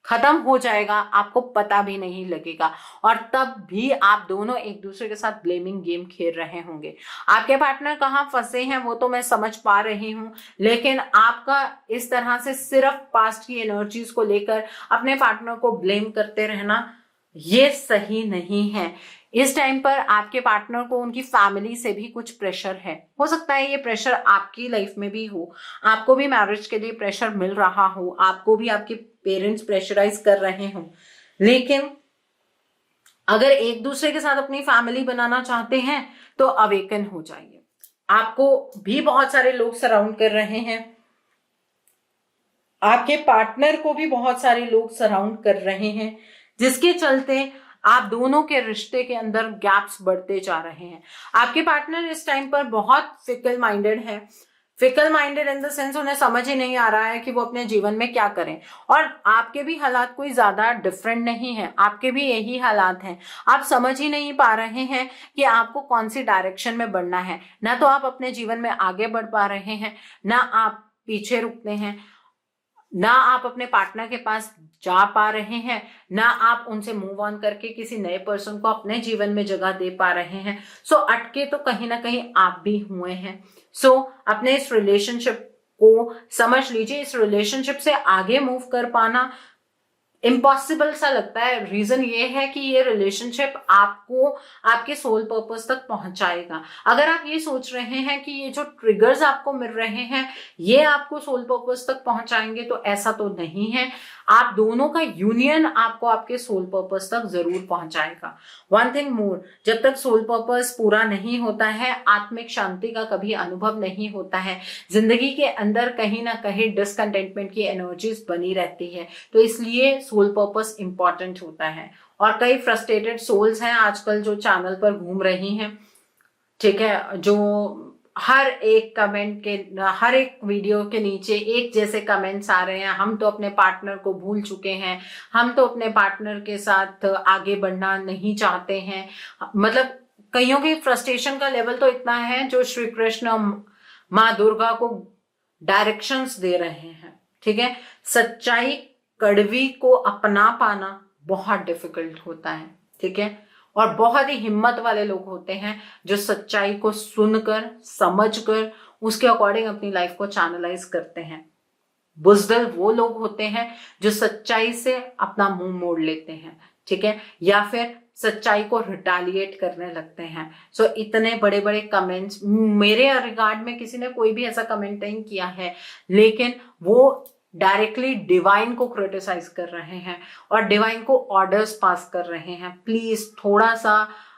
खत्म हो जाएगा आपको पता भी नहीं लगेगा, और तब भी आप दोनों एक दूसरे के साथ ब्लेमिंग गेम खेल रहे होंगे। आपके पार्टनर कहाँ फंसे हैं वो तो मैं समझ पा रही हूँ, लेकिन आपका इस तरह से सिर्फ पास्ट की एनर्जीज को लेकर अपने पार्टनर को ब्लेम करते रहना ये सही नहीं है। इस टाइम पर आपके पार्टनर को उनकी फैमिली से भी कुछ प्रेशर है। हो सकता है ये प्रेशर आपकी लाइफ में भी हो, आपको भी मैरिज के लिए प्रेशर मिल रहा हो, आपको भी आपके पेरेंट्स प्रेशराइज कर रहे हो। लेकिन अगर एक दूसरे के साथ अपनी फैमिली बनाना चाहते हैं तो अवेकन हो जाइए। आपको भी बहुत सारे लोग सराउंड कर रहे हैं, आपके पार्टनर को भी बहुत सारे लोग सराउंड कर रहे हैं, जिसके चलते आप दोनों के रिश्ते के अंदर गैप्स बढ़ते जा रहे हैं। आपके पार्टनर इस टाइम पर बहुत फिकल माइंडेड है, fickle minded in the sense उन्हें समझ ही नहीं आ रहा है कि वो अपने जीवन में क्या करें। और आपके भी हालात कोई ज्यादा डिफरेंट नहीं है, आपके भी यही हालात हैं। आप समझ ही नहीं पा रहे हैं कि आपको कौन सी डायरेक्शन में बढ़ना है। ना तो आप अपने जीवन में आगे बढ़ पा रहे हैं, ना आप पीछे रुकते हैं, ना आप अपने पार्टनर के पास जा पा रहे हैं, ना आप उनसे मूव ऑन करके किसी नए पर्सन को अपने जीवन में जगह दे पा रहे हैं। सो अटके तो कहीं ना कहीं आप भी हुए हैं। सो अपने इस रिलेशनशिप को समझ लीजिए, इस रिलेशनशिप से आगे मूव कर पाना इम्पॉसिबल सा लगता है। रीजन ये है कि ये रिलेशनशिप आपको आपके सोल पर्पस तक पहुंचाएगा। अगर आप ये सोच रहे हैं कि ये जो ट्रिगर्स आपको मिल रहे हैं ये आपको सोल पर्पस तक पहुंचाएंगे, तो ऐसा तो नहीं है। आप दोनों का यूनियन आपको आपके सोल पर्पस तक जरूर पहुंचाएगा। वन थिंग मोर, जब तक सोल पर्पस पूरा नहीं होता है, आत्मिक शांति का कभी अनुभव नहीं होता है। जिंदगी के अंदर कहीं ना कहीं डिसकंटेंटमेंट की एनर्जीज बनी रहती है। तो इसलिए सोल पर्पस इंपॉर्टेंट होता है। और कई फ्रस्ट्रेटेड सोल्स हैं आजकल जो चैनल पर घूम रही हैं, ठीक है, जो हर एक कमेंट के, हर एक वीडियो के नीचे एक जैसे कमेंट्स आ रहे हैं, हम तो अपने पार्टनर को भूल चुके हैं, हम तो अपने पार्टनर के साथ आगे बढ़ना नहीं चाहते हैं। मतलब कईयों की फ्रस्ट्रेशन का लेवल तो इतना है जो श्री कृष्ण माँ दुर्गा को डायरेक्शंस दे रहे हैं। ठीक है, सच्चाई कड़वी को अपना पाना बहुत डिफिकल्ट होता है। ठीक है, और बहुत ही हिम्मत वाले लोग होते हैं जो सच्चाई को सुनकर समझकर उसके अकॉर्डिंग अपनी लाइफ को चैनलाइज करते हैं। बुज़दिल वो लोग होते हैं जो सच्चाई से अपना मुंह मोड़ लेते हैं, ठीक है, या फिर सच्चाई को रिटालिएट करने लगते हैं। सो इतने बड़े बड़े कमेंट्स मेरे रिगार्ड में किसी ने कोई भी ऐसा कमेंट नहीं किया है, लेकिन वो डायरेक्टली डिवाइन को क्रिटिसाइज कर रहे हैं और डिवाइन को ऑर्डर्स पास कर रहे हैं। प्लीज थोड़ा सा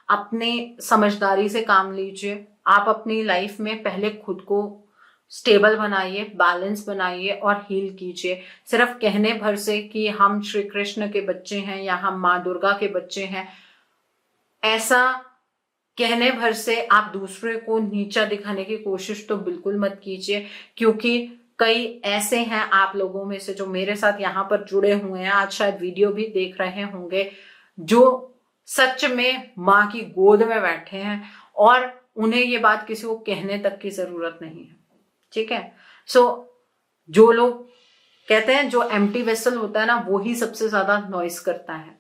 अपने समझदारी से काम लीजिए। आप अपनी लाइफ में पहले खुद को स्टेबल बनाइए, बैलेंस बनाइए और हील कीजिए। सिर्फ कहने भर से कि हम श्री कृष्ण के बच्चे हैं या हम माँ दुर्गा के बच्चे हैं, ऐसा कहने भर से आप दूसरे को नीचा दिखाने की कोशिश तो बिल्कुल मत कीजिए। क्योंकि कई ऐसे हैं आप लोगों में से जो मेरे साथ यहाँ पर जुड़े हुए हैं, आज शायद वीडियो भी देख रहे होंगे, जो सच में माँ की गोद में बैठे हैं और उन्हें ये बात किसी को कहने तक की जरूरत नहीं है। ठीक है, सो जो लोग कहते हैं जो एम्प्टी वेसल होता है ना, वो ही सबसे ज्यादा नॉइस करता है।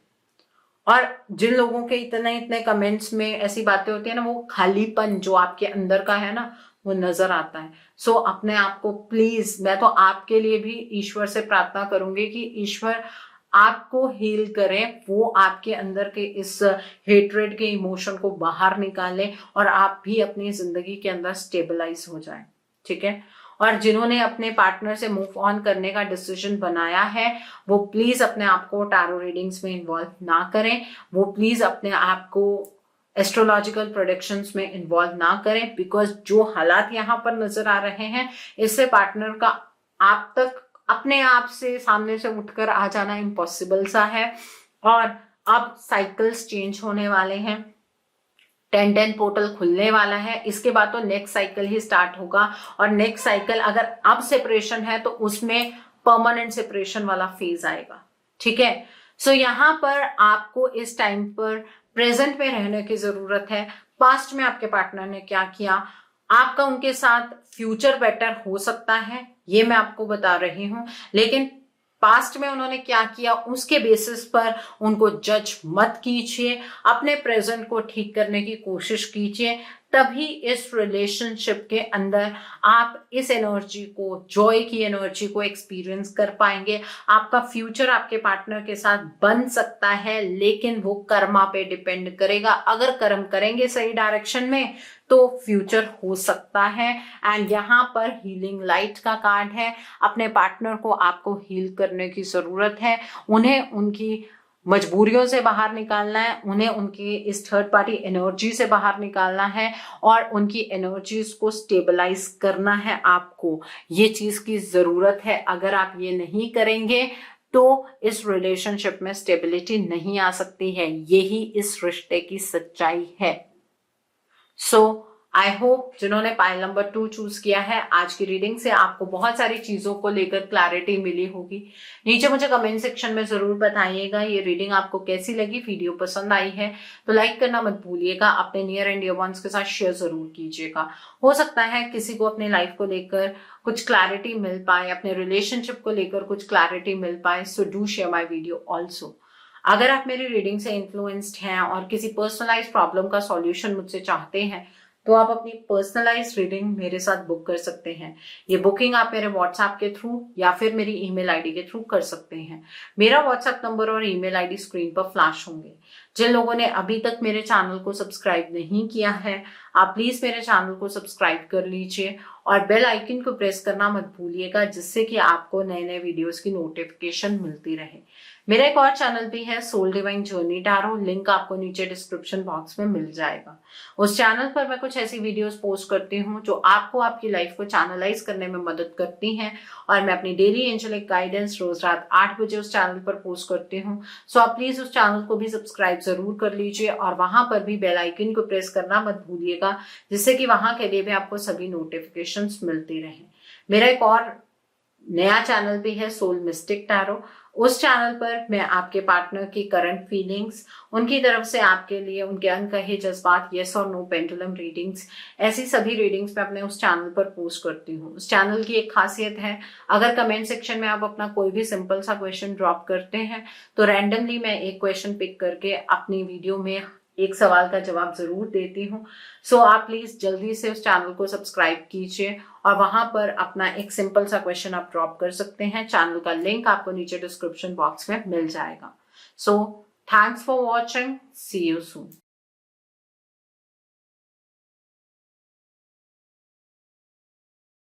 और जिन लोगों के इतने कमेंट्स में ऐसी बातें होती है ना, वो खालीपन जो आपके अंदर का है ना, वो नजर आता है। सो अपने आप को प्लीज, मैं तो आपके लिए भी ईश्वर से प्रार्थना करूंगी कि ईश्वर आपको हील करें, वो आपके अंदर के इस हेट्रेड के इमोशन को बाहर निकालें और आप भी अपनी जिंदगी के अंदर स्टेबलाइज हो जाएं। ठीक है, और जिन्होंने अपने पार्टनर से मूव ऑन करने का डिसीजन बनाया है, वो प्लीज अपने आप को टैरो रीडिंग्स में इन्वॉल्व ना करें। वो प्लीज अपने आप को एस्ट्रोलॉजिकल प्रेडिक्शंस में इन्वॉल्व ना करें, बिकॉज जो हालात यहाँ पर नजर आ रहे हैं, इससे पार्टनर का आप तक अपने आप से सामने से उठकर आ जाना इम्पॉसिबल सा है। और अब साइकिल्स चेंज होने वाले हैं, 10-10 पोर्टल खुलने वाला है, इसके बाद तो नेक्स्ट साइकिल ही स्टार्ट होगा। और नेक्स्ट साइकिल अगर अब सेपरेशन है तो उसमें परमानेंट सेपरेशन वाला फेज आएगा। ठीक है, सो यहाँ पर आपको इस टाइम पर प्रेजेंट में रहने की जरूरत है। पास्ट में आपके पार्टनर ने क्या किया, आपका उनके साथ फ्यूचर बेटर हो सकता है, ये मैं आपको बता रही हूं, लेकिन पास्ट में उन्होंने क्या किया उसके बेसिस पर उनको जज मत कीजिए। अपने प्रेजेंट को ठीक करने की कोशिश कीजिए, तभी इस रिलेशनशिप के अंदर आप इस एनर्जी को, जॉय की एनर्जी को एक्सपीरियंस कर पाएंगे। आपका फ्यूचर आपके पार्टनर के साथ बन सकता है, लेकिन वो कर्मा पे डिपेंड करेगा। अगर कर्म करेंगे सही डायरेक्शन में तो फ्यूचर हो सकता है। एंड यहाँ पर हीलिंग लाइट का कार्ड है। अपने पार्टनर को आपको हील करने की जरूरत है, उन्हें उनकी मजबूरियों से बाहर निकालना है, उन्हें उनकी इस थर्ड पार्टी एनर्जी से बाहर निकालना है और उनकी एनर्जीज को स्टेबलाइज करना है। आपको ये चीज की जरूरत है। अगर आप ये नहीं करेंगे तो इस रिलेशनशिप में स्टेबिलिटी नहीं आ सकती है। यही इस रिश्ते की सच्चाई है। सो आई होप जिन्होंने पाइल नंबर 2 चूज किया है, आज की रीडिंग से आपको बहुत सारी चीजों को लेकर क्लैरिटी मिली होगी। नीचे मुझे कमेंट सेक्शन में जरूर बताइएगा ये रीडिंग आपको कैसी लगी। वीडियो पसंद आई है तो लाइक करना मत भूलिएगा, अपने नियर एंड डियर वंस के साथ शेयर जरूर कीजिएगा। हो सकता है किसी को अपने लाइफ को लेकर कुछ क्लैरिटी मिल पाए, अपने रिलेशनशिप को लेकर कुछ क्लैरिटी मिल पाए। So do share my video also. अगर आप मेरी रीडिंग से इन्फ्लुएंस्ड हैं और किसी पर्सनलाइज प्रॉब्लम का सॉल्यूशन मुझसे चाहते हैं तो आप अपनी पर्सनलाइज रीडिंग मेरे साथ बुक कर सकते हैं। ये बुकिंग आप मेरे व्हाट्सएप के थ्रू या फिर मेरी ईमेल आईडी के थ्रू कर सकते हैं। मेरा व्हाट्सएप नंबर और ईमेल आईडी स्क्रीन पर फ्लैश होंगे। जिन लोगों ने अभी तक मेरे चैनल को सब्सक्राइब नहीं किया है, आप प्लीज मेरे चैनल को सब्सक्राइब कर लीजिए और बेल आइकन को प्रेस करना मत भूलिएगा, जिससे कि आपको नए नए वीडियोस की नोटिफिकेशन मिलती रहे। मेरा एक और चैनल भी है, soul divine journey tarot, link आपको नीचे डिस्क्रिप्शन बॉक्स में मिल जाएगा। उस चैनल पर मैं कुछ ऐसी वीडियोस पोस्ट करती हूँ जो आपको आपकी लाइफ को चैनलाइज करने में मदद करती हैं और मैं अपनी डेली एंजेलिक गाइडेंस रोज रात 8 बजे उस चैनल पर पोस्ट करती हूँ। सो आप प्लीज उस चैनल को भी सब्सक्राइब जरूर कर लीजिए और वहां पर भी बेल आइकन को प्रेस करना मत भूलिएगा, जिससे कि वहां के लिए भी आपको सभी नोटिफिकेशंस मिलती रहे। मेरा एक और नया चैनल भी है, सोल मिस्टिक टैरो। उस चैनल पर मैं आपके पार्टनर की करंट फीलिंग्स, उनकी तरफ से आपके लिए उनके अनकहे जज्बात, यस और नो पेंडुलम रीडिंग्स, ऐसी सभी रीडिंग्स मैं अपने उस चैनल पर पोस्ट करती हूँ। उस चैनल की एक खासियत है, अगर कमेंट सेक्शन में आप अपना कोई भी सिंपल सा क्वेश्चन ड्रॉप करते हैं तो रैंडमली मैं एक क्वेश्चन पिक करके अपनी वीडियो में एक सवाल का जवाब जरूर देती हूँ। सो आप प्लीज जल्दी से उस चैनल को सब्सक्राइब कीजिए और वहां पर अपना एक सिंपल सा क्वेश्चन आप ड्रॉप कर सकते हैं। चैनल का लिंक आपको नीचे डिस्क्रिप्शन बॉक्स में मिल जाएगा। So thanks for watching, see you soon.